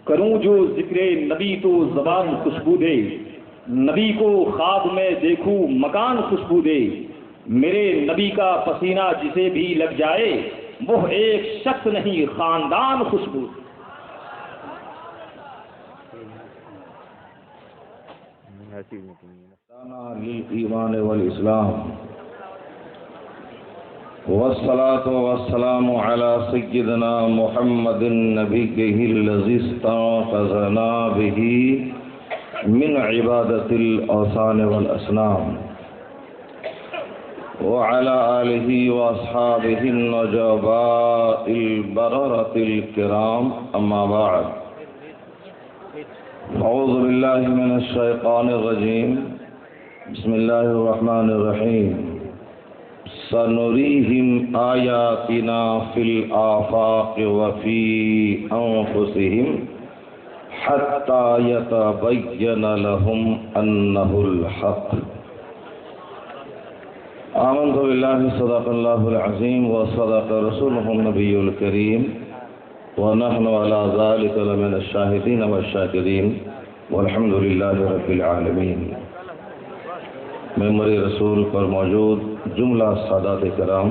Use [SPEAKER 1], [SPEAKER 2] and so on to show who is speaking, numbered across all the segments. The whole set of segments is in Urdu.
[SPEAKER 1] کروں جو ذکر نبی تو زبان خوشبو دے، نبی کو خواب میں دیکھوں مکان خوشبو دے، میرے نبی کا پسینہ جسے بھی لگ جائے وہ ایک شخص نہیں خاندان خوشبو۔ للایمان والاسلام والصلاة والسلام على سيدنا محمد نبيه الذي استنقذنا به من عبادة الأوثان والأصنام وعلى آله وأصحابه النجباء البررة الكرام، أما بعد، أعوذ بالله من الشيطان الرجيم، بسم الله الرحمن الرحيم، سنريهم آياتنا في الآفاق وفي أنفسهم حتى يتبين لهم أنه الحق۔ آمنت بالله صدق الله العظيم وصدق رسوله النبي الكريم ونحن على ذلك لمن الشاهدين والشاكرين والحمد لله رب العالمين۔ ممبر رسول پر موجود جملہ سادات کرام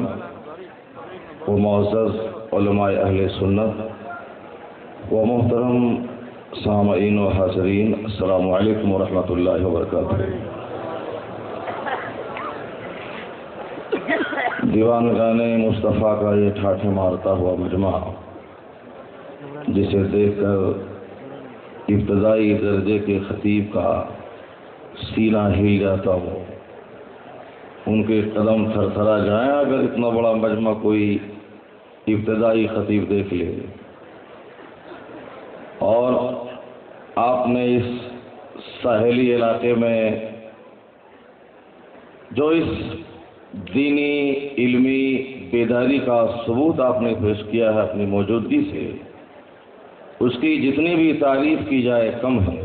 [SPEAKER 1] و معزز علماء اہل سنت و محترم سامعین و حاضرین، السلام علیکم ورحمۃ اللہ وبرکاتہ۔ دیوانگان مصطفیٰ کا یہ ٹھاٹھے مارتا ہوا مجمع، جسے دیکھ کر ابتدائی درجے کے خطیب کا سینہ ہل جاتا ہو، ان کے قدم تھر تھرا جائیں اگر اتنا بڑا مجمع کوئی ابتدائی خطیب دیکھ لے۔ اور آپ نے اس ساحلی علاقے میں جو اس دینی علمی بیداری کا ثبوت آپ نے پیش کیا ہے اپنی موجودگی سے، اس کی جتنی بھی تعریف کی جائے کم ہے۔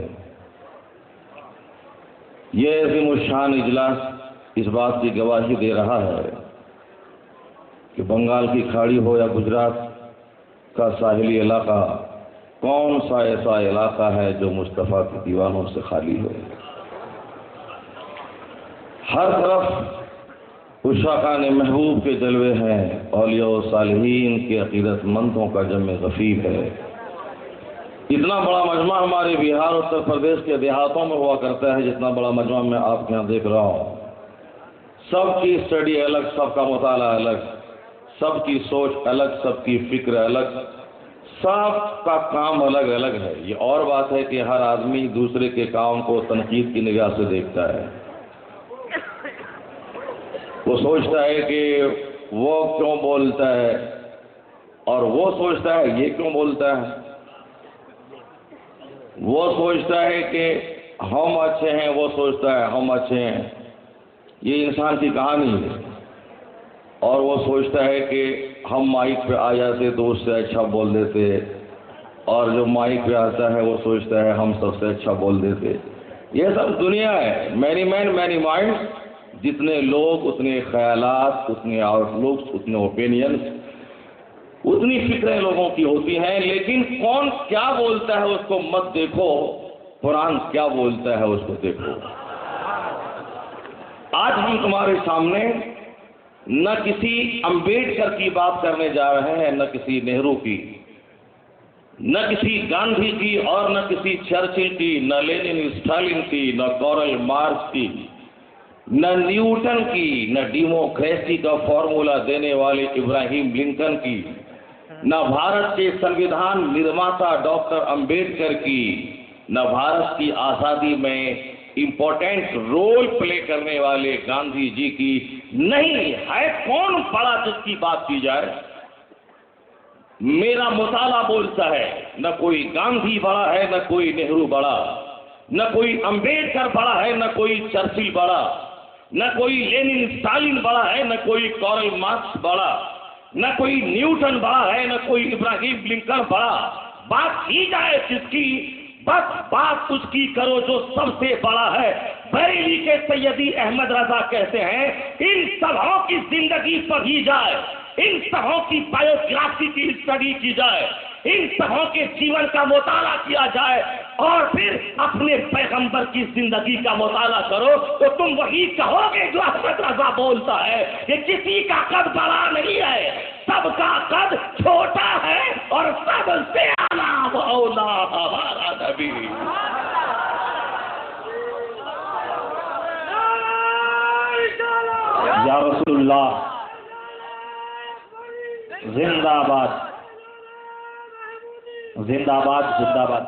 [SPEAKER 1] یہ عظیم الشان اجلاس اس بات کی گواہی دے رہا ہے کہ بنگال کی کھاڑی ہو یا گجرات کا ساحلی علاقہ، کون سا ایسا علاقہ ہے جو مصطفیٰ کے دیوانوں سے خالی ہے۔ ہر طرف عشاقان محبوب کے جلوے ہیں، اولیاء و صالحین کے عقیدت مندوں کا جمع غفیر ہے۔ اتنا بڑا مجمع ہمارے بہار اتر پردیش کے دیہاتوں میں ہوا کرتا ہے جتنا بڑا مجمع میں آپ کے یہاں دیکھ رہا ہوں۔ سب کی اسٹڈی الگ، سب کا مطالعہ الگ، سب کی سوچ الگ، سب کی فکر الگ، سب کا کام الگ الگ ہے۔ یہ اور بات ہے کہ ہر آدمی دوسرے کے کام کو تنقید کی نگاہ سے دیکھتا ہے۔ وہ سوچتا ہے کہ وہ کیوں بولتا ہے، اور وہ سوچتا ہے یہ کیوں بولتا ہے، وہ سوچتا ہے کہ ہم اچھے ہیں، وہ سوچتا ہے ہم اچھے ہیں۔ یہ انسان کی کہانی ہے۔ اور وہ سوچتا ہے کہ ہم مائک پہ آ جاتے تو اس سے اچھا بول دیتے، اور جو مائک پہ آتا ہے وہ سوچتا ہے ہم سب سے اچھا بول دیتے۔ یہ سب دنیا ہے، مینی مین مینی مائنڈ، جتنے لوگ اتنے خیالات، اتنے آؤٹ لکس، اتنے اوپینینس، اتنی فکریں لوگوں کی ہوتی ہیں، لیکن کون کیا بولتا ہے اس کو مت دیکھو، قرآن کیا بولتا ہے اس کو دیکھو۔ آج ہم تمہارے سامنے نہ کسی امبیڈکر کی بات کرنے جا رہے ہیں، نہ کسی نہرو کی، نہ کسی گاندھی کی، اور نہ کسی چرچل کی، نہ لینن اسٹالن کی، نہ کارل مارکس کی، نہ نیوٹن کی، نہ ڈیموکریسی کا فارمولا دینے والے ابراہیم لنکن کی، نہ بھارت کے سنویدھان نرماتا ڈاکٹر امبیڈکر کی، نہ بھارت کی آزادی میں امپورٹنٹ رول پلے کرنے والے گاندھی جی کی۔ نہیں ہے کون بڑا جس کی بات کی جائے؟ میرا مطالعہ بولتا ہے نہ کوئی گاندھی بڑا ہے، نہ کوئی نہرو بڑا، نہ کوئی امبیڈکر بڑا ہے، نہ کوئی چرچل بڑا، نہ کوئی لینن اسٹالن بڑا ہے، نہ کوئی کارل مارکس بڑا، نہ کوئی نیوٹن بڑا ہے، نہ کوئی ابراہیم لنکن بڑا۔ بات کی جائے جس کی، بس بات اس کی کرو جو سب سے بڑا ہے، بریلی کے سیدی احمد رضا کہتے ہیں ان سبھوں کی زندگی پڑھی جائے، ان سبھوں کی بایوگرافی کی اسٹڈی کی جائے، ان سبھوں کے جیون کا مطالعہ کیا جائے اور پھر اپنے پیغمبر کی زندگی کا مطالعہ کرو تو تم وہی کہو گے جو احمد رضا بولتا ہے کہ کسی کا قد بڑا نہیں ہے، سب کا قد چھوٹا ہے اور سب سے اعلیٰ و اولا ہمارا نبی۔ یا رسول اللہ زندہ آباد، زندہ آباد، زندہ آباد۔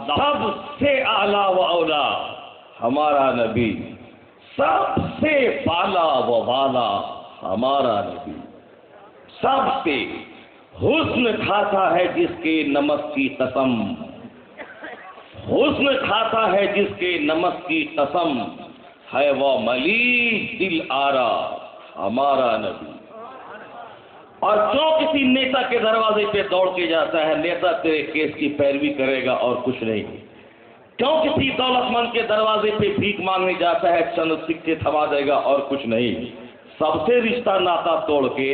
[SPEAKER 1] سب سے اعلیٰ و اولا ہمارا نبی، سب سے بالا و بالا ہمارا نبی، سب سے حسن کھاتا ہے جس کے نمک کی قسم، حسن کھاتا ہے جس کے نمک کی قسم، ہے وہ ملیح دل آرا ہمارا نبی۔ اور جو کسی نیتا کے دروازے پہ دوڑ کے جاتا ہے، نیتا تیرے کیس کی پیروی کرے گا اور کچھ نہیں۔ کیوں کسی دولت مند کے دروازے پہ بھیک مانگنے جاتا ہے، چند سکے تھما دے گا اور کچھ نہیں۔ سب سے رشتہ ناتا توڑ کے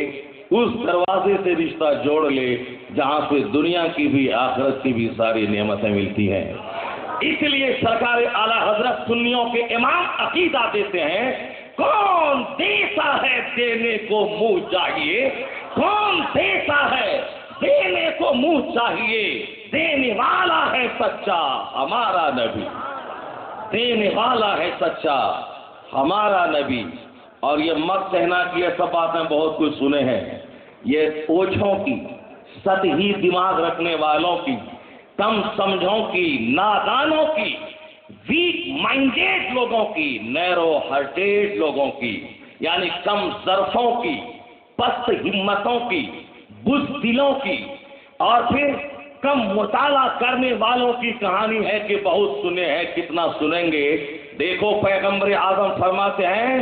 [SPEAKER 1] اس دروازے سے رشتہ جوڑ لے جہاں سے دنیا کی بھی آخرت کی بھی ساری نعمتیں ملتی ہیں۔ اس لیے سرکار اعلیٰ حضرت سنیوں کے امام عقیدہ دیتے ہیں، کون دیتا ہے دینے کو منہ چاہیے، کون دیتا ہے دینے کو منہ چاہیے، دینے والا ہے سچا ہمارا نبی، دینے والا ہے سچا ہمارا نبی۔ اور یہ مت کہنا کہ یہ سب باتیں بہت کچھ سنے ہیں، یہ اوچھوں کی، سطحی دماغ رکھنے والوں کی، کم سمجھوں کی، نادانوں کی، ویک مائنڈیڈ لوگوں کی، نیرو ہارٹیڈ لوگوں کی، یعنی کم ظرفوں کی، پست ہمتوں کی، بزدلوں کی، اور پھر کم مطالعہ کرنے والوں کی کہانی ہے کہ بہت سنے ہیں، کتنا سنیں گے۔ دیکھو پیغمبر اعظم فرماتے ہیں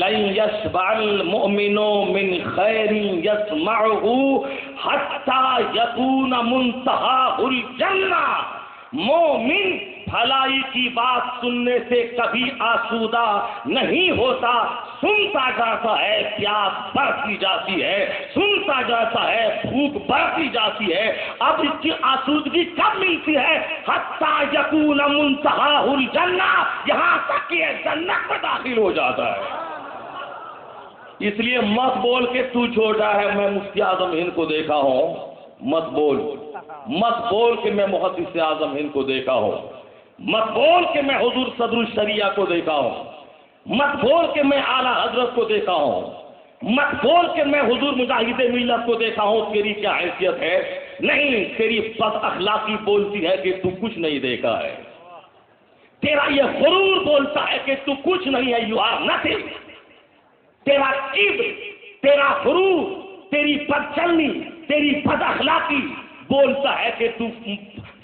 [SPEAKER 1] لن یشبع المؤمن من خیر یسمعہ حتی یکون منتہاہ الجنہ، مومن بھلائی کی بات سننے سے کبھی آسودہ نہیں ہوتا، سنتا جاتا ہے پیاس بڑھتی جاتی ہے، سنتا جاتا ہے بھوک بڑھتی جاتی ہے۔ اب اس کی آسودگی کب ملتی ہے؟ حتی یکون منتہاہ الجنہ، یہاں تک کہ جنت میں داخل ہو جاتا ہے۔ اس لیے مت بول کے تو چھوٹا ہے، میں مفتی اعظم ہند کو دیکھا ہوں، مت بول، مت بول کہ میں محدث اعظم ہند کو دیکھا ہوں، مت بول کہ میں حضور صدر الشریعہ کو دیکھا ہوں، مت بول کہ میں اعلیٰ حضرت کو دیکھا ہوں، مت بول کہ میں حضور مجاہد ملت کو دیکھا ہوں، تیری کیا حیثیت ہے؟ نہیں، تیری بد اخلاقی بولتی ہے کہ تو کچھ نہیں دیکھا ہے، تیرا یہ غرور بولتا ہے کہ تو کچھ نہیں ہے، یو آر نتھنگ۔ تیرا کبر، تیرا غرور، تیری بدچلنی، تیری بد اخلاقی بولتا ہے کہ تو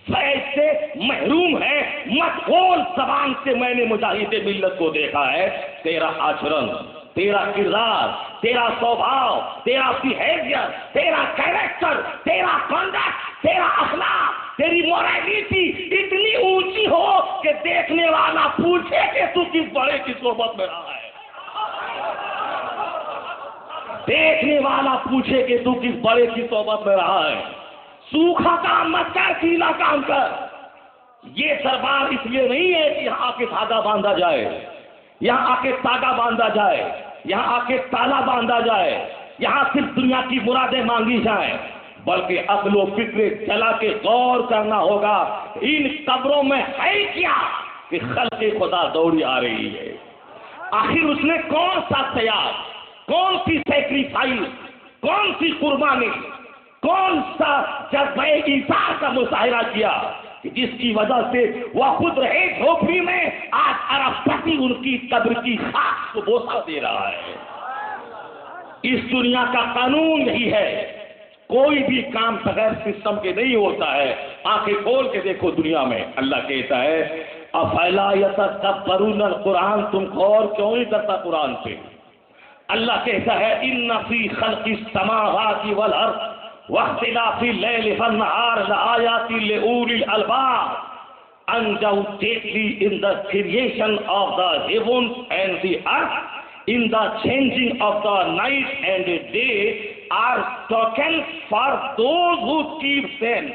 [SPEAKER 1] فیض سے محروم ہے۔ مت بول زبان سے میں نے مجاہد ملت کو دیکھا ہے، تیرا آچرن، تیرا کردار، تیرا سوبھاؤ، تیرا بہیویئر، تیرا کیریکٹر، تیرا کنڈکٹ، تیرا اخلاق، تیری موریلٹی اتنی اونچی ہو کہ دیکھنے والا پوچھے کہ تو کس بڑے کی صحبت میں رہا ہے، دیکھنے والا پوچھے کہ تو کس بڑے کی صحبت میں رہا ہے۔ سوکھا کام مت کر، گیلا کام کر۔ یہ دربار اس لیے نہیں ہے کہ یہاں آ کے دھاگا باندھا جائے، یہاں آ کے تاگا باندھا جائے، یہاں آ کے تالا باندھا جائے، یہاں صرف دنیا کی مرادیں مانگی جائیں، بلکہ عقل و فکر چلا کے غور کرنا ہوگا ان قبروں میں ہے کیا کہ خلق خدا دوڑی آ رہی ہے۔ آخر اس نے کون سا تیاگ، کون سی سیکریفائس، کون سی قربانی، کون سا جذبہ ایثار کا مظاہرہ کیا کہ جس کی وجہ سے وہ خود رہے جھوپڑی میں، آج ارب پتی ان کی قبر کی خاک کو بوسہ دے رہا ہے۔ اس دنیا کا قانون یہی ہے، کوئی بھی کام بغیر سسٹم کے نہیں ہوتا ہے۔ آنکھیں کھول کے دیکھو دنیا میں، اللہ کہتا ہے افلا یتدبرون القرآن، تم غور کیوں نہیں کرتا قرآن پہ؟ اللہ کہتا ہے ان فی خلق السماوات والارض واختلاف اللیل والنہار لآیات لأولی الالباب، undoubtedly in the creation of the heavens and the earth, in the changing of the night and the day, are spoken for those who keep sense.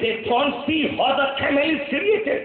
[SPEAKER 1] they don't see how the camel is created.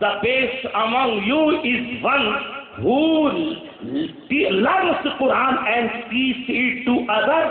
[SPEAKER 1] the best among you is one who learns the Quran and teach it to others.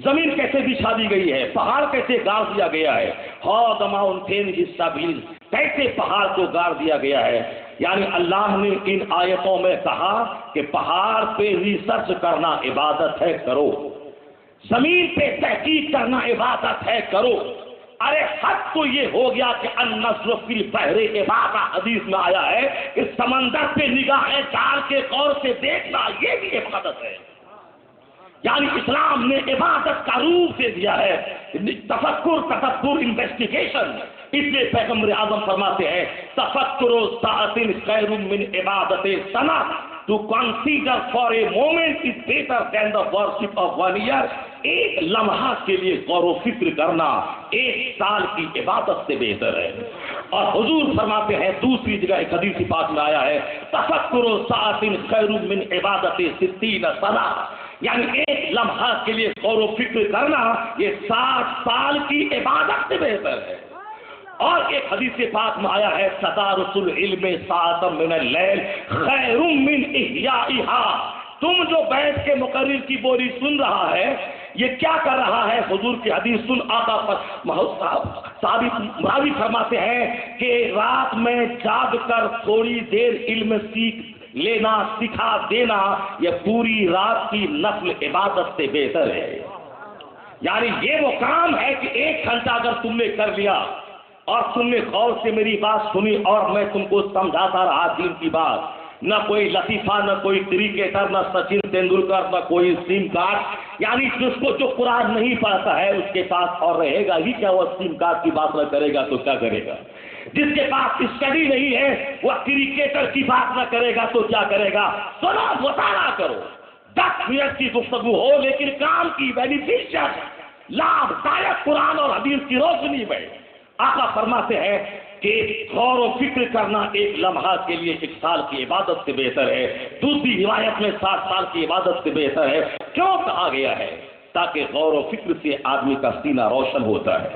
[SPEAKER 1] زمین کیسے بچھا دی گئی ہے، پہاڑ کیسے گاڑ دیا گیا ہے، ہاؤ دا ماؤنٹین از اسٹیبلڈ، کیسے پہاڑ کو گاڑ دیا گیا ہے. یعنی اللہ نے ان آیتوں میں کہا کہ پہاڑ پہ ریسرچ کرنا عبادت ہے، کرو. زمین پہ تحقیق کرنا عبادت ہے، کرو. ارے حد تو یہ ہو گیا کہ النظر فی البحر عبادت، حدیث میں آیا ہے کہ سمندر پہ نگاہیں ڈال کے غور سے دیکھنا یہ بھی عبادت ہے. یعنی اسلام نے عبادت کا روپ دے دیا ہے، تفکر، تدبر، انویسٹیگیشن. اس لیے پیغمبر اعظم فرماتے ہیں تفکر ساعۃ خیر من عبادت سنہ. To consider for a moment is better than the worship of 1 year. ایک لمحہ کے لیے غور و فکر کرنا 1 سال کی عبادت سے بہتر ہے. اور حضور فرماتے ہیں دوسری جگہ ایک حدیث پاک میں آیا ہے تفکر ساعۃ خیر من عبادت 60 سنہ. یعنی ایک لمحہ کے لیے غور و فکر کرنا یہ 60 سال کی عبادت سے بہتر ہے. اور ایک حدیث پاک میں آیا ہے تدارس العلم ساعۃ من اللیل خیر من احیائها. تم جو بیٹھ کے مقرر کی بولی سن رہا ہے یہ کیا کر رہا ہے؟ حضور کی حدیث سن. آقا صحابی راوی فرماتے ہیں کہ رات میں جاگ کر تھوڑی دیر علم سیکھ لینا، سکھا دینا، یہ پوری رات کی نفل عبادت سے بہتر ہے. یعنی یہ وہ کام ہے کہ 1 گھنٹہ اگر تم نے کر لیا اور تم نے غور سے میری بات سنی اور میں تم کو سمجھاتا رہا دین کی بات، نہ کوئی لطیفہ، نہ کوئی کرکٹر، نہ سچن تندولکر، نہ کوئی سیم کارڈ. یعنی جس کو جو قرآن نہیں پڑھتا ہے اس کے پاس اور رہے گا ہی کیا، وہ سیم کارڈ کی بات نہ کرے گا تو کیا کرے گا؟ جس کے پاس اسٹڈی نہیں ہے وہ کرکٹر کی بات نہ کرے گا تو کیا کرے گا؟ سنو، مطالعہ کرو، 10 منٹ کی گفتگو ہو لیکن کام کی، بینیفیشل، لابھ دایک قرآن اور حدیث کی روشنی میں. آقا فرماتے ہیں کہ غور و فکر کرنا 1 لمحہ کے لیے 1 سال کی عبادت سے بہتر ہے. دوسری روایت میں 60 سال کی عبادت سے بہتر ہے. کیوں کہا گیا ہے؟ تاکہ غور و فکر سے آدمی کا سینہ روشن ہوتا ہے،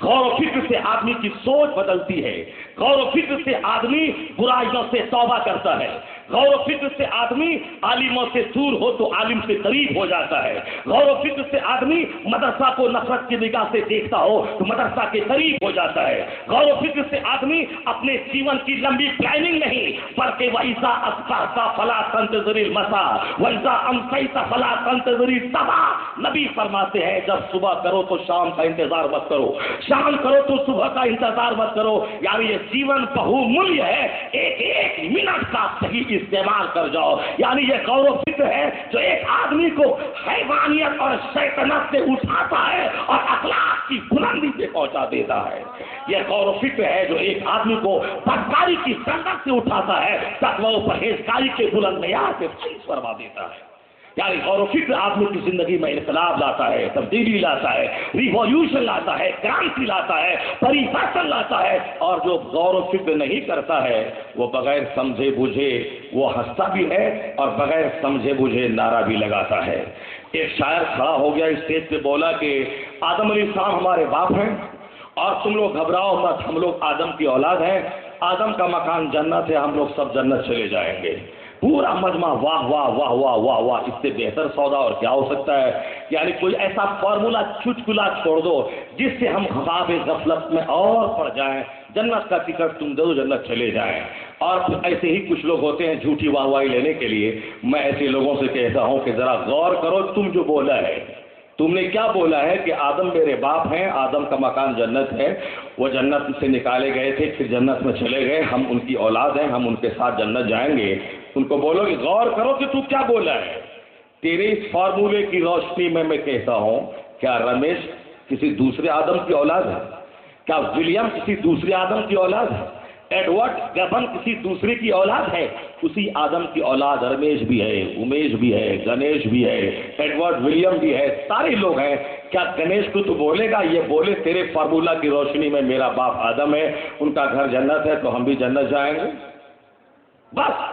[SPEAKER 1] غور و فکر سے آدمی کی سوچ بدلتی ہے، غور و فکر سے آدمی برائیوں سے توبہ کرتا ہے، غور و فکر سے آدمی عالموں سے دور ہو تو عالم سے قریب ہو جاتا ہے، غور و فکر سے آدمی مدرسہ کو نفرت کی نگاہ سے دیکھتا ہو تو مدرسہ کے قریب ہو جاتا ہے، غور و فکر سے آدمی اپنے جیون کی لمبی پلاننگ نہیں بلکہ وَإِذَا أَصْبَحْتَ فَلَا تَنْتَظِرِ الْمَسَاءَ وَإِذَا أَمْسَيْتَ فَلَا تَنْتَظِرِ الصَّبَاحَ. نبی فرماتے ہیں جب صبح کرو تو شام کا انتظار مت کرو، شام کرو تو صبح کا انتظار مت کرو. یعنی یہ جیون بہومولیہ ہے، ایک منٹ کا صحیح استعمال کر جاؤ. یعنی یہ غور و فکر ہے جو ایک آدمی کو حیوانیت اور شیطنت سے اٹھاتا ہے اور اخلاق کی بلندی سے پہنچا دیتا ہے. یہ غور و فکر ہے جو ایک آدمی کو بدکاری کی سنگت سے اٹھاتا ہے تقوی و پرہیزگاری کے بلند معیار سے فائز فرما دیتا ہے. یعنی غور و فکر آدمی کی زندگی میں انقلاب لاتا ہے، تبدیلی لاتا ہے، ریولیوشن لاتا ہے، کرانتی لاتا ہے، پریورتن لاتا ہے. اور جو غور و فکر نہیں کرتا ہے وہ بغیر سمجھے بوجھے وہ ہنستا بھی ہے اور بغیر سمجھے بوجھے نعرہ بھی لگاتا ہے. ایک شاعر کھڑا ہو گیا اسٹیج پہ، بولا کہ آدم علیہ السلام ہمارے باپ ہیں اور تم لوگ گھبراؤ مت، ہم لوگ آدم کی اولاد ہیں، آدم کا مکان جنت ہے، ہم لوگ سب جنت چلے جائیں گے. پورا مجمع واہ واہ واہ واہ واہ واہ، اس سے بہتر سودا اور کیا ہو سکتا ہے. یعنی کوئی ایسا فارمولا چٹکلا چھوڑ دو جس سے ہم خواب غفلت میں اور پڑ جائیں، جنت کا ٹکٹ تم دو، جنت چلے جائیں. اور ایسے ہی کچھ لوگ ہوتے ہیں جھوٹی واہ واہی لینے کے لیے. میں ایسے لوگوں سے کہتا ہوں کہ ذرا غور کرو، تم جو بولا ہے، تم نے کیا بولا ہے کہ آدم میرے باپ ہیں، آدم کا مکان جنت ہے، وہ جنت سے نکالے گئے تھے پھر جنت میں چلے گئے، ہم ان کی اولاد ہیں، ہم ان کے ساتھ جنت جائیں گے. ان کو بولو کہ غور کرو کہ تو کیا بولا ہے. تیرے اس فارمولے کی روشنی میں کہتا ہوں، کیا رمیش کسی دوسرے آدم کی اولاد ہے؟ کیا ولیم کسی دوسرے آدم کی اولاد ہے؟ ایڈورڈ گبن کسی دوسرے کی اولاد ہے؟ اسی آدم کی اولاد رمیش بھی ہے، امیش بھی ہے، گنیش بھی ہے، ایڈورڈ ولیم بھی ہے، سارے لوگ ہیں. کیا گنیش کو تو بولے گا یہ بولے تیرے فارمولا کی روشنی میں میرا باپ آدم ہے، ان کا گھر جنت ہے تو ہم بھی جنت جائیں گے؟ بس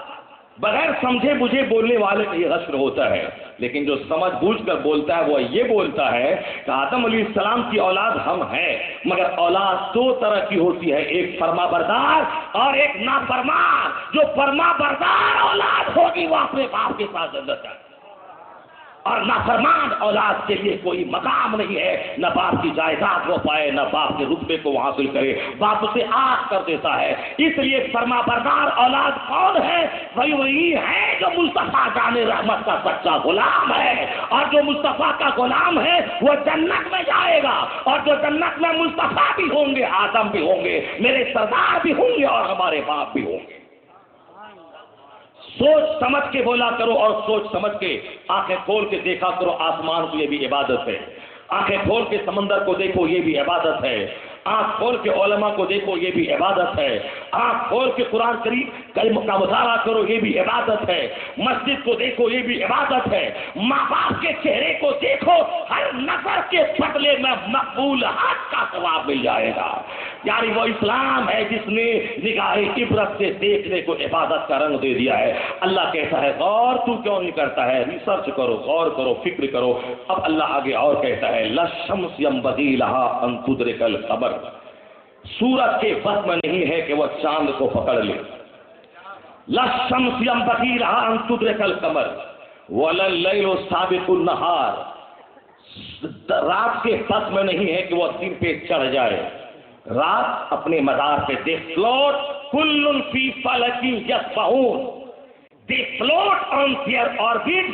[SPEAKER 1] بغیر سمجھے مجھے بولنے والے کا یہ غشر ہوتا ہے. لیکن جو سمجھ بوجھ کر بولتا ہے وہ یہ بولتا ہے کہ آدم علیہ السلام کی اولاد ہم ہیں، مگر اولاد 2 طرح کی ہوتی ہے، ایک فرما بردار اور ایک نافرمان. جو فرما بردار اولاد ہوگی وہ اپنے باپ کے ساتھ جنت جائے. اور نافرمان اولاد کے لیے کوئی مقام نہیں ہے، نہ باپ کی جائیداد وہ پائے، نہ باپ کے رتبے کو حاصل کرے، باپ اسے آگ کر دیتا ہے۔ اس لیے فرما بردار اولاد کون ہے؟ وہی ہے جو مصطفیٰ جان رحمت کا سچا غلام ہے، اور جو مصطفیٰ کا غلام ہے وہ جنت میں جائے گا، اور جو جنت میں مصطفیٰ بھی ہوں گے، آدم بھی ہوں گے، میرے سردار بھی ہوں گے، اور ہمارے باپ بھی ہوں گے۔ سوچ سمجھ کے بولا کرو، اور سوچ سمجھ کے آنکھیں کھول کے دیکھا کرو، آسمان کو یہ بھی عبادت ہے، آنکھیں کھول کے سمندر کو دیکھو یہ بھی عبادت ہے، آنکھ کھول کے علماء کو دیکھو یہ بھی عبادت ہے، آنکھ کھول کے قرآن کریم کا مطالعہ کرو یہ بھی عبادت ہے، مسجد کو دیکھو یہ بھی عبادت ہے، ماں باپ کے چہرے کو دیکھو، ہر نظر کے بدلے میں مقبول حج کا ثواب مل جائے گا۔ یعنی وہ اسلام ہے جس نے نگاہ عبرت سے دیکھنے کو عبادت کا رنگ دے دیا ہے۔ اللہ کہتا ہے غور تو کیوں نہیں کرتا ہے؟ ریسرچ کرو، غور کرو، فکر کرو۔ اب اللہ آگے اور کہتا ہے لَلشَّمْسِ يَنبَغِي لَهَا أَن تُدْرِكَ الْقَمَرَ، سورج کے بس میں نہیں ہے کہ وہ چاند کو پکڑ لے۔ لَلشَّمْسِ يَنبَغِي لَهَا أَن تُدْرِكَ الْقَمَرَ وَلَا اللَّيْلُ سَابِقُ النَّهَارِ، رات کے بس میں نہیں ہے کہ وہ دن پہ چڑھ جائے، رات اپنے مدار پہ دے فلوٹ کل فی فلک یسبحون، دے فلوٹ آن دیئر آربٹ،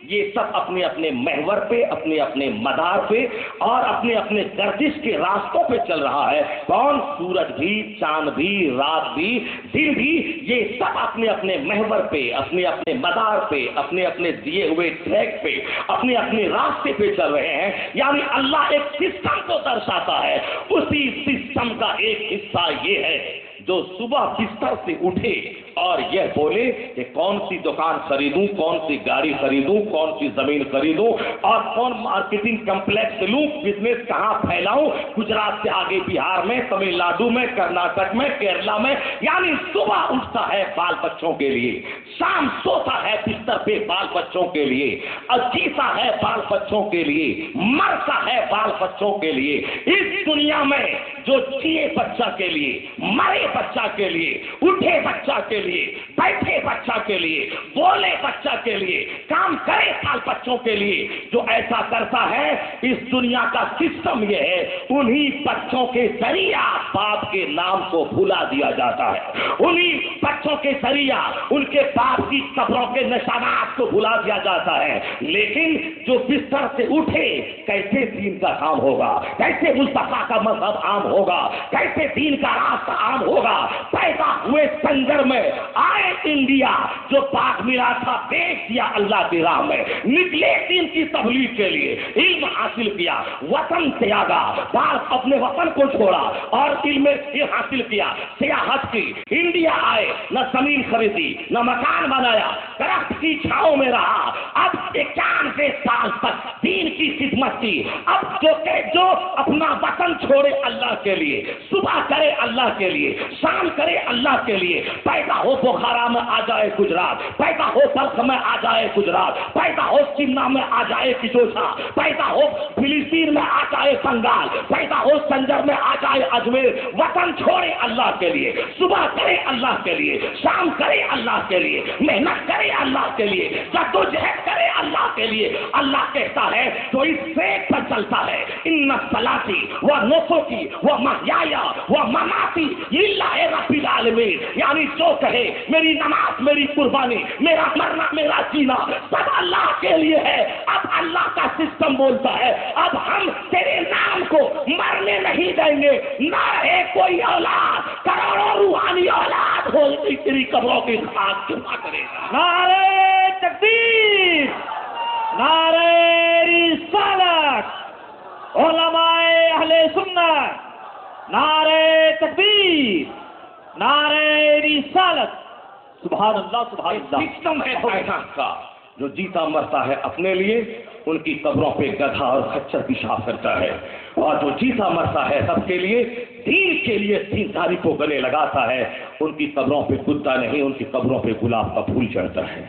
[SPEAKER 1] یہ سب اپنے اپنے محور پہ، اپنے اپنے مدار پہ اور اپنے اپنے گردش کے راستوں پہ چل رہا ہے۔ کون؟ سورج بھی، چاند بھی، رات بھی، دن بھی، یہ سب اپنے اپنے محور پہ، اپنے اپنے مدار پہ، اپنے اپنے دیے ہوئے ٹریک پہ، اپنے اپنے راستے پہ چل رہے ہیں۔ یعنی اللہ ایک سسٹم کو درشاتا ہے، اسی سسٹم کا ایک حصہ یہ ہے جو صبح بستر سے اٹھے اور یہ بولے کہ کون سی دکان خریدوں، کون سی گاڑی خریدوں، کون سی زمین خریدوں، اور کون مارکیٹنگ کمپلیکس لوں، بزنس کہاں پھیلاؤں، گجرات سے آگے بہار میں، تمل ناڈو میں، کرناٹک میں، کیرلا میں۔ یعنی صبح اٹھتا ہے بال بچوں کے لیے، شام سوتا ہے بستر پہ بال بچوں کے لیے، اور جیتا ہے بال بچوں کے لیے، مرتا ہے بال بچوں کے لیے۔ اس دنیا میں جو جیے بچہ کے لیے، مرے بچہ کے لیے، اٹھے بچہ کے لیے، بیٹھے بچہ کے لیے، بولے بچہ کے لیے، کام کرے سال بچوں کے لیے، جو ایسا کرتا ہے، اس دنیا کا سسٹم یہ ہے، انہی بچوں کے ذریعہ باپ کے نام کو بھلا دیا جاتا ہے، انہی بچوں کے ذریعہ ان کے باپ کی قبروں کے نشانات کو بھلا دیا جاتا ہے۔ لیکن جو بستر سے اٹھے، کیسے دین کا کام ہوگا، کیسے مصطفیٰ کا مذہب عام ہوگا، کیسے دین کا راستہ عام ہوگا، پیدا ہوئے سنگر میں، آئے انڈیا، جو پاک ملا تھا بیچ دیا اللہ کی راہ میں، نکلے دین کی تبلیغ کے لیے، علم حاصل کیا، وطن تیاگا، بعض اپنے وطن کو چھوڑا اور علم حاصل کیا، سیاحت کی، انڈیا آئے، نہ زمین خریدی، نہ مکان بنایا، درخت کی چھاؤں میں رہا، اب 91 سال تک دین کی خدمت کی۔ اب جو اپنا وطن چھوڑے اللہ کے لیے، صبح کرے اللہ کے لیے، شام کرے اللہ کے لیے، پیدا ہو بخارا میں آ جائے گجرات، پیدا ہو بلخ میں آ جائے گجرات، پیدا ہو چمنا میں آ جائے کچوسا، پیدا ہو فلسطین میں آ جائے بنگال، پیدا ہو سنجر میں آ جائے اجمیر، وطن چھوڑے اللہ کے لیے، صبح کرے اللہ کے لیے، شام کرے اللہ کے لیے، محنت کرے اللہ کے لیے، جدوجہد کرے اللہ کے لیے۔ اللہ کہتا ہے جو اس فیک پر چلتا ہے، ان صلاتی و نسکی و محیایا و مماتی للہ رب العالمین، یعنی جو کہے میری نماز، میری قربانی، میرا مرنا، میرا جینا سب اللہ کے لیے ہے۔ اب اللہ کا سسٹم بولتا ہے اب ہم تیرے نام کو مرنے نہیں دیں گے، نہ رہے کوئی اولاد، کروڑوں روحانی اولاد ہو تیری قبروں کی خاک جمع کرے گا۔
[SPEAKER 2] نعرہ تکبیر، نعرہ رسالت، علماء اہل سنت، نعرہ تکبیر، نعرہ رسالت، سبحان اللہ سبحان اللہ۔
[SPEAKER 1] سسٹم ہے کائنات کا، جو جیتا مرتا ہے اپنے لیے، ان کی قبروں پہ گدھا اور خچر پیشاب کرتا ہے، اور جو جیتا مرتا ہے سب کے لیے، دین کے لیے دینداری کو گلے لگاتا ہے، ان کی قبروں پہ کتا نہیں، ان کی قبروں پہ گلاب کا پھول چڑھتا ہے،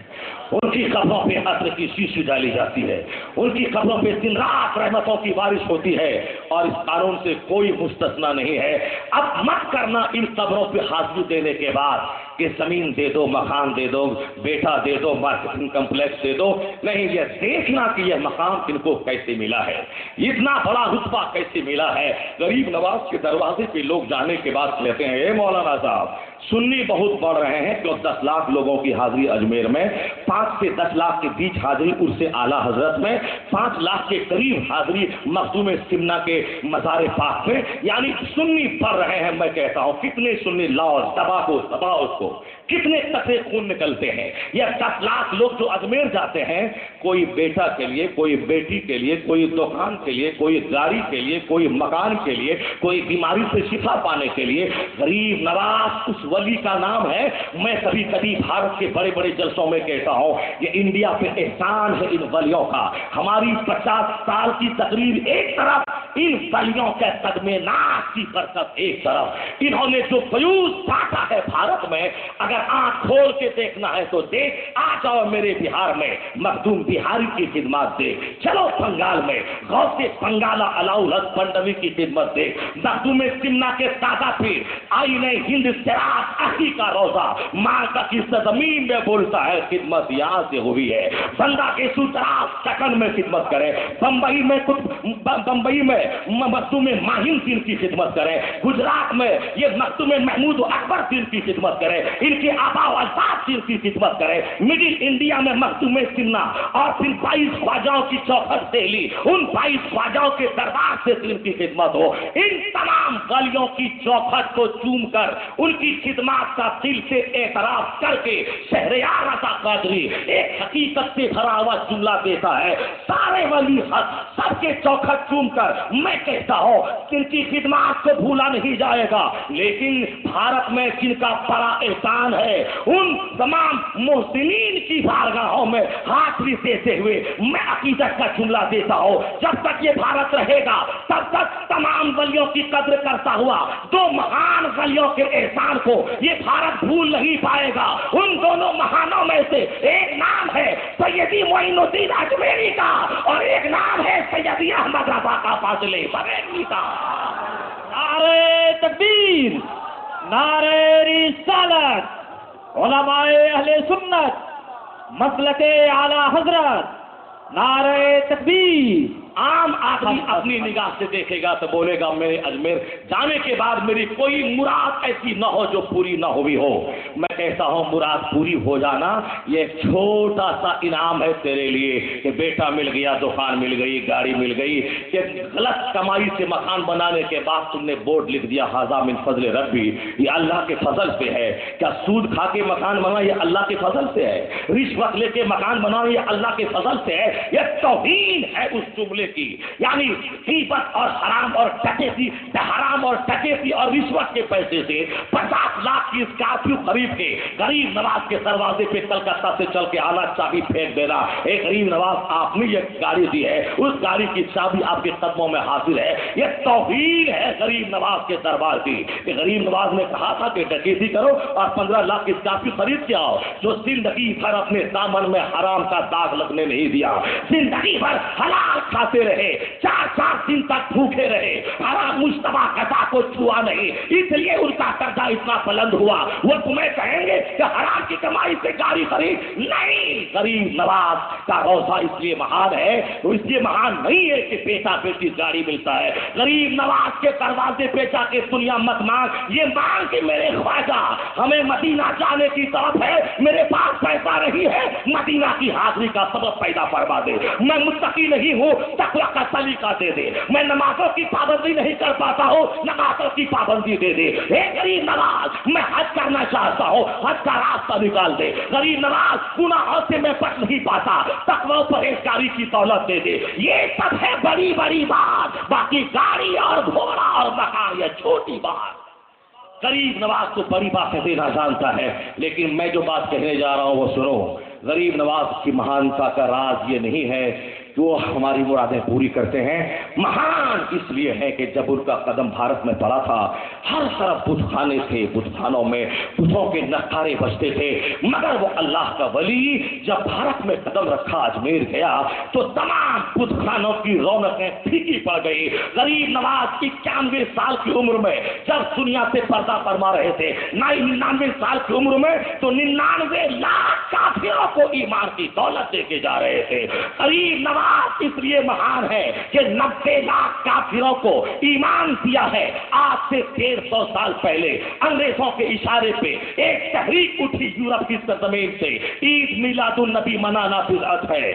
[SPEAKER 1] ان کی قبروں پہ عطر کی شیشی ڈالی جاتی ہے، ان کی قبروں پہ دن رات رحمتوں کی بارش ہوتی ہے، اور اس قانون سے کوئی مستثنا نہیں ہے۔ اب مت کرنا ان قبروں پہ حاضری دینے کے بعد کہ زمین دے دو، مکان دے دو، بیٹا دے دو، مارکیٹنگ کمپلیکس دے دو، نہیں، یہ دیکھنا کہ یہ مقام ان کو کیسے ملا ہے، اتنا بڑا رتبہ کیسے ملا ہے۔ غریب نواز کے دروازے پہ لوگ جانے کے بعد کہتے ہیں، اے مولانا صاحب، سنی بہت بڑھ رہے ہیں کہ 10 لاکھ لوگوں کی حاضری اجمیر میں، 5 سے 10 لاکھ کے بیچ حاضری عرس اعلیٰ حضرت میں، 5 لاکھ کے قریب حاضری مخدوم سمنا کے مزار پاک میں، یعنی سنی بڑھ رہے ہیں۔ میں کہتا ہوں کتنے سنی لاؤ، دبا اس کو، کتنے قطرے خون نکلتے ہیں۔ یہ 10 لاکھ لوگ جو اجمیر جاتے ہیں، کوئی بیٹا کے لیے، کوئی بیٹی کے لیے، کوئی دکان کے لیے، کوئی گاڑی کے لیے، کوئی مکان کے لیے، کوئی بیماری سے شفا پانے کے لیے۔ غریب نواز اس ولی کا نام ہے۔ میں کبھی کبھی بھارت کے بڑے بڑے جلسوں میں کہتا ہوں، یہ انڈیا پہ احسان ہے ان ولیوں کا۔ ہماری 50 سال کی تقریر ایک طرف، ان ولیوں کے قدمے ناز کی برکت ایک طرف۔ انہوں نے جو فیوز بانٹا ہے بھارت میں، اگر آنکھ کھول کے دیکھنا ہے تو دیکھ، آ جاؤ میرے بہار میں، مخدوم بہاری کی خدمات دیکھ، چلو بنگال میں غوث بنگالا علاؤ الحق پنڈوی کی خدمت دیکھ، مخدوم سمنا کے تازہ پیر آئین ہند سراج احی کا روزہ، ماں کا کی زمین میں بولتا ہے خدمت یہاں سے ہوئی ہے۔ بندہ کے سوچراف چکن میں خدمت کرے، بمبئی میں مخدوم ماہین دین کی خدمت کرے، گجرات میں یہ مخدوم محمود اکبر دین کی خدمت کرے، ان کے آبا و اجداد دین کی خدمت کرے۔ مڈل انڈیا میں مخدوم سمنا اور پھر 22 خواجاؤں کی چوکھٹ سے لی، ان 22 خواجاؤں کے دربار سے دین کی خدمت ہو۔ ان تمام گلیوں کی چوکھٹ کو چوم کر ان کی خدمات کا دل سے اعتراف کر کے شہریار رضا قادری ایک حقیقت سے بھرا ہوا جملہ دیتا ہے، سارے ولی حق سب کے چوکھٹ چوم کر میں کہتا ہوں ان کی خدمات کو بھولا نہیں جائے گا، لیکن بھارت میں جن کا بڑا احسان ہے ان تمام محسنین کی بارگاہوں میں حاضری دیتے ہوئے میں عقیدت کا جملہ دیتا ہوں، جب تک یہ بھارت رہے گا تب تک تمام ولیوں کی قدر کرتا ہوا 2 مہان ولیوں کے احسان کو یہ بھارت بھول نہیں پائے گا۔ ان دونوں مہانوں میں سے ایک نام ہے سیدی معین الدین اجمیری کا، اور ایک نام ہے سیدی احمد رضا کا فاضل بریلوی کا۔
[SPEAKER 2] نعرہ تکبیر، نعرہ رسالت، علماء اہل سنت، مسلک اعلیٰ حضرت، نعرہ تکبیر۔
[SPEAKER 1] عام آدمی اپنی نگاہ سے دیکھے گا تو بولے گا میرے اجمیر جانے کے بعد میری کوئی مراد ایسی نہ ہو جو پوری نہ ہوئی ہو۔ میں کہتا ہوں مراد پوری ہو جانا یہ ایک چھوٹا سا انعام ہے تیرے لیے کہ بیٹا مل گیا، دکان مل گئی، گاڑی مل گئی، کہ غلط کمائی سے مکان بنانے کے بعد تم نے بورڈ لکھ دیا ھذا من فضل ربی، یہ اللہ کے فضل سے ہے۔ کیا سود کھا کے مکان بنا یہ اللہ کے فضل سے ہے؟ رشوت لے کے مکان بنانا یہ اللہ کے فضل سے ہے؟ یہ توہین ہے اس جملے کی، یعنی غیبت اور حرام اور ڈکیتی اور رشوت کے پیسے سے 50 لاکھ کی اسکارپیو خرید کے غریب نواز کے دروازے پہ کلکتہ سے چل کے آنا، چابی پھینک دینا۔ ایک غریب نواز آپ نے یہ گاڑی دی ہے، اس گاڑی کی چابی آپ کے قدموں میں حاضر ہے، یہ توہین ہے غریب نواز کے دربار کی۔ کہ غریب نواز نے کہا تھا کہ ڈکیتی کرو اور 15 لاکھ کی اسکارپیو خرید کے آؤ، جو زندگی بھر اپنے دامن میں حرام کا داغ لگنے نہیں دیا، زندگی بھر حلال کھاتے رہے، 4 دن تک بھوکے رہے، حرام مشتبہ غذا کو چھوا نہیں، اس لیے ان کا قرضہ اتنا بلند ہوا۔ وہ تمہیں کہیں گے کہ حرام کی کمائی سے گاڑی خرید، نہیں، غریب نواز کا روزہ اس لیے مہان ہے، تو اس لیے مہان نہیں ہے کہ بیٹا بیٹی گاڑی ملتا ہے۔ غریب نواز کے دروازے پہ جا کے دنیا مت مانگ، یہ مانگ کہ میرے خواجہ ہمیں مدینہ جانے کی طرف ہے، میرے پاس پیسہ نہیں ہے، مدینہ کی حاضری کا سبب پیدا فرما دے، میں متقی نہیں ہوں، تقوی کا سلیقہ دے دے، میں نمازوں کی پابندی نہیں کر پاتا ہوں، نمازوں کی پابندی دے دے۔ اے غریب نواز میں حج کرنا چاہتا ہوں، حج کا راستہ نکال دے۔ غریب نواز گناہوں سے میں بچ نہیں پاتا، تقوی و پرہیزگاری کی دولت دے دے۔ یہ سب ہے بڑی بڑی بات، باقی گاڑی اور گھوڑا اور مکان یہ چھوٹی بات۔ غریب نواز تو بڑی باتیں دینا جانتا ہے، لیکن میں جو بات کہنے جا رہا ہوں وہ سنو۔ غریب نواز کی مہانتا کا راز یہ نہیں ہے وہ ہماری مرادیں پوری کرتے ہیں۔ مہان اس لیے ہے کہ جب ان کا قدم بھارت میں پڑا تھا، ہر طرف بت خانے تھے، بت خانوں میں بتوں کے نقارے بجتے تھے، مگر وہ اللہ کا ولی جب بھارت میں قدم رکھا، اجمیر گیا تو تمام بت خانوں کی رونقیں پھیکی پڑ گئی۔ غریب نواز 91 سال کی عمر میں جب دنیا سے پردہ فرما رہے تھے، 99 سال کی عمر میں تو 99 لاکھ کافروں کو ایمان کی دولت دے کے جا رہے تھے۔ غریب نواز اس لیے مہان ہے کہ 90 لاکھ کافروں کو ایمان دیا ہے۔ آج سے 150 سال پہلے انگریزوں کے اشارے پہ ایک تحریک اٹھی یورپ کی سرزمین سے، عید میلاد النبی منانا بدعت ہے۔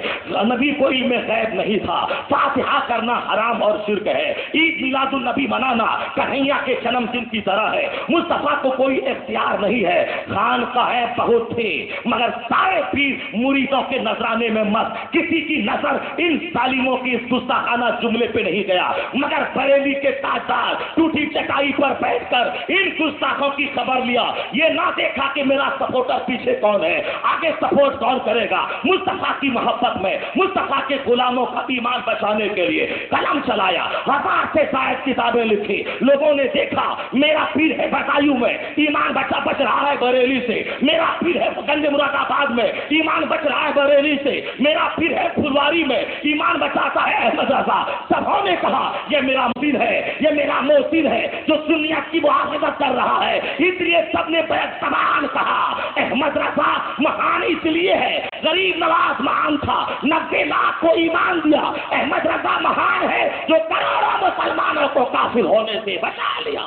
[SPEAKER 1] نبی کو علم غیب نہیں تھا، فاتحہ کرنا حرام اور شرک ہے۔ عید میلاد النبی منانا کنہیا کے جنم دن کی طرح ہے۔ مصطفیٰ کو کوئی اختیار نہیں ہے۔ خانقاہیں بہت تھے مگر سارے پیر مریدوں کے نذرانے میں مت، کسی کی نظر ان ظالموں کی اس گستاخانہ جملے پہ نہیں گیا، مگر بریلی کے تاجدار ٹوٹی چٹائی پر بیٹھ کر ان گستاخوں کی خبر لیا۔ یہ نہ دیکھا کہ میرا سپورٹر پیچھے کون ہے، آگے سپورٹ کون کرے گا۔ مصطفیٰ کی محبت میں مصطفیٰ کے غلاموں کا ایمان بچانے کے لیے قلم چلایا، 1000 سے زائد کتابیں لکھی۔ لوگوں نے دیکھا میرا پیر ہے بتایوں میں، ایمان بچ رہا ہے بریلی سے، میرا پیر ہے گنج مراد آباد میں، ایمان بچ رہا ہے بریلی سے، میرا پیر ہے پھلواری میں، ایمان بچاتا ہے احمد رضا۔ سبوں نے کہا یہ میرا پیر ہے، یہ میرا محسن ہے جو سنیت کی محافظت کر رہا ہے۔ اس لیے سب نے بیک زبان کہا احمد رضا مہان اس لیے ہے، غریب نواز مہان تھا، 90 لاکھ کو ایمان دیا۔ احمد رضا مہان ہے جو کروڑوں مسلمانوں کو کافر ہونے سے بچا لیا۔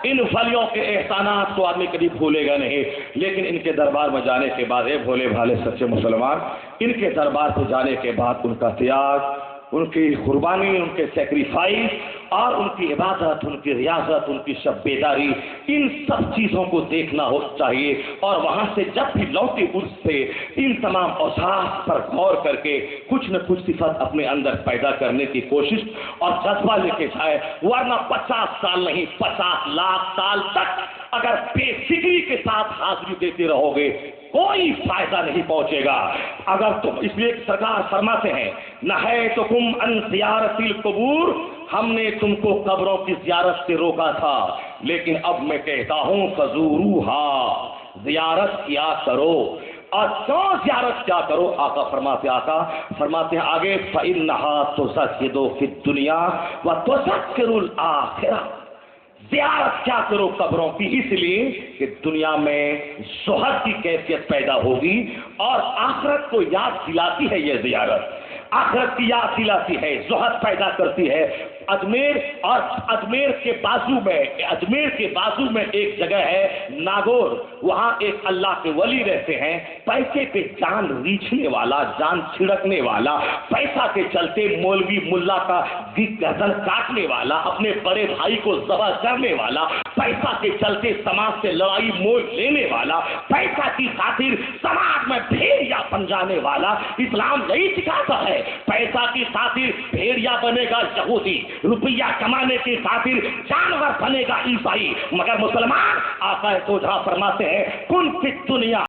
[SPEAKER 1] ان ولیوں کے احسانات کو آدمی کبھی بھولے گا نہیں، لیکن ان کے دربار میں جانے کے بعد، اے بھولے بھالے سچے مسلمان، ان کے دربار کو جانے کے بعد ان کا تیاگ، ان کی قربانی، ان کے سیکریفائس اور ان کی عبادت، ان کی ریاضت، ان کی شب بیداری، ان سب چیزوں کو دیکھنا ہو چاہیے۔ اور وہاں سے جب بھی لوٹے اس سے ان تمام اوصاف پر غور کر کے کچھ نہ کچھ صفت اپنے اندر پیدا کرنے کی کوشش اور جذبہ لے کے جائے، ورنہ 50 سال نہیں 50 لاکھ سال تک اگر بے فکری کے ساتھ حاضری دیتے رہو گے کوئی فائدہ نہیں پہنچے گا۔ اگر تم، اس لیے سرکار فرماتے ہیں نہیتکم عن زیارت القبور، ہم نے تم کو قبروں کی زیارت سے روکا تھا، لیکن اب میں کہتا ہوں فزوروہا، زیارت کیا کرو۔ اور کیوں زیارت کیا کرو؟ آقا فرماتے ہیں آگے فَإِنَّهَا تُزَكِّرُ فِي الدُّنْيَا وَتُذَكِّرُ الْآخِرَةَ۔ زیارت کیا کرو قبروں کی، اس لیے کہ دنیا میں زہد کی کیفیت پیدا ہوگی اور آخرت کو یاد دلاتی ہے۔ یہ زیارت آخرت کی یاد دلاتی ہے، زہد پیدا کرتی ہے۔ اجمیر کے بازو میں ایک جگہ ہے ناگور، وہاں ایک اللہ کے ولی رہتے ہیں، پیسے پہ جان ریچھنے والا، جان چھڑکنے والا، پیسہ کے چلتے مولوی ملا کا گردن کاٹنے والا، اپنے بڑے بھائی کو ذبح کرنے والا، پیسہ کے چلتے سماج سے لڑائی مول لینے والا، پیسہ کی خاطر سماج میں بھیڑیا بن جانے والا۔ اسلام یہی سکھاتا ہے، پیسہ کی خاطر بھیڑیا بنے گا یہودی، روپیہ کمانے کی خاطر جانور بنے گا عیسائی، مگر مسلمان آقا توجہ فرماتے ہیں کن فی الدنیا